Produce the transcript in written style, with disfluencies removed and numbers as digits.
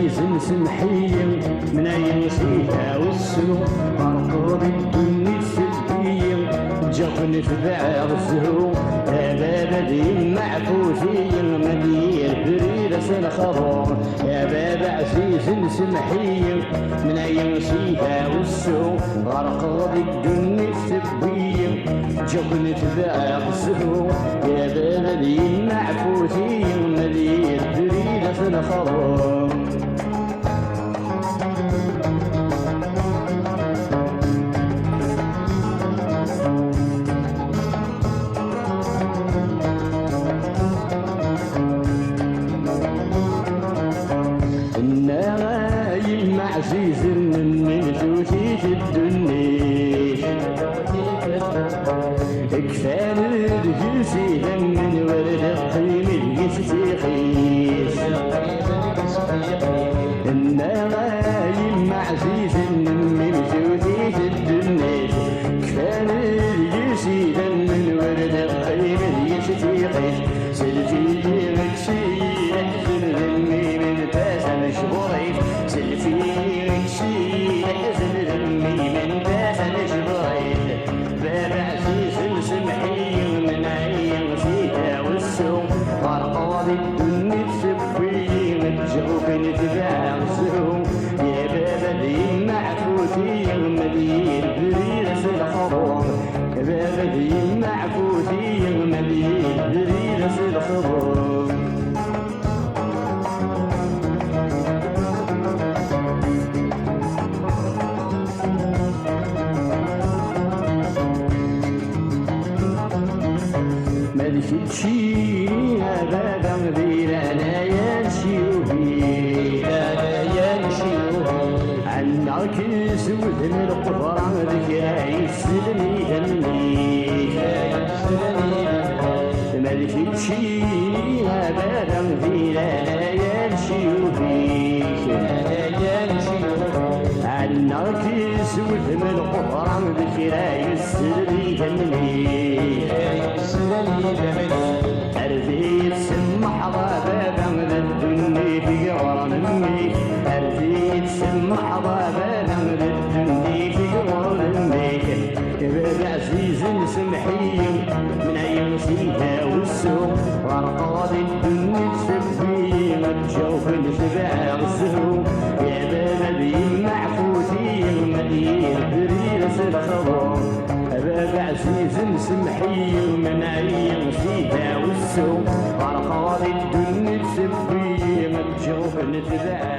عزيز سمحي من أي سيها والسوق أرقب الدنيا السلبية جاك نتبع الزهو يا بابا معفوسي مدير بريد سنخضر يا بابا عزيز سمحي من أي سيها والسوق أرقب الدنيا السلبية جاك نتبع الزهو يا بابا معفوسي مدير بريد سنخضر النايم عزيز من جوتي في الدنيا كفان الجلسي من ورد القيم الجستيخيس النايم عزيز من جوتي في الدنيا كفان الجلسي من ورد القيم الجستيخيس سلفي مكسي يحزن ذمي من باسم شبريت سلفي مكسي يحزن ذمي من باسم شبريت باب عزيز سمحي من عين فيها والسوق أرقاد الدنيا تسبي متجوك نتبع السوق يا بابا ذي معفوتي مدير بريرس الخضر يا بابا ذي معفوتي مدير بريرس الخضر ملك تشي يا بابا غير انا ينشيوهي انا ينشيوهي عنك سود من القفران ذكرى يسلني همي ملك تشي يا بابا غير انا ينشيوهي انا ينشيوهي عنك سود من القفران ذكرى يسلني همي أرثي تسمح بابا من الدنيا في قرن أمي أرثي تسمح بابا من الدنيا في قرن أمي بابا عزيز سمحي من أي نسيها والسوق وأرقاد الدنيا تسبي متجوف نتبع الزهو يا بابا ذي معفوتي مدير بريرس الخضر بابا عزيز سمحي من عين فيها والسوق أرقاد الدنيا تسبي متجوف نتبع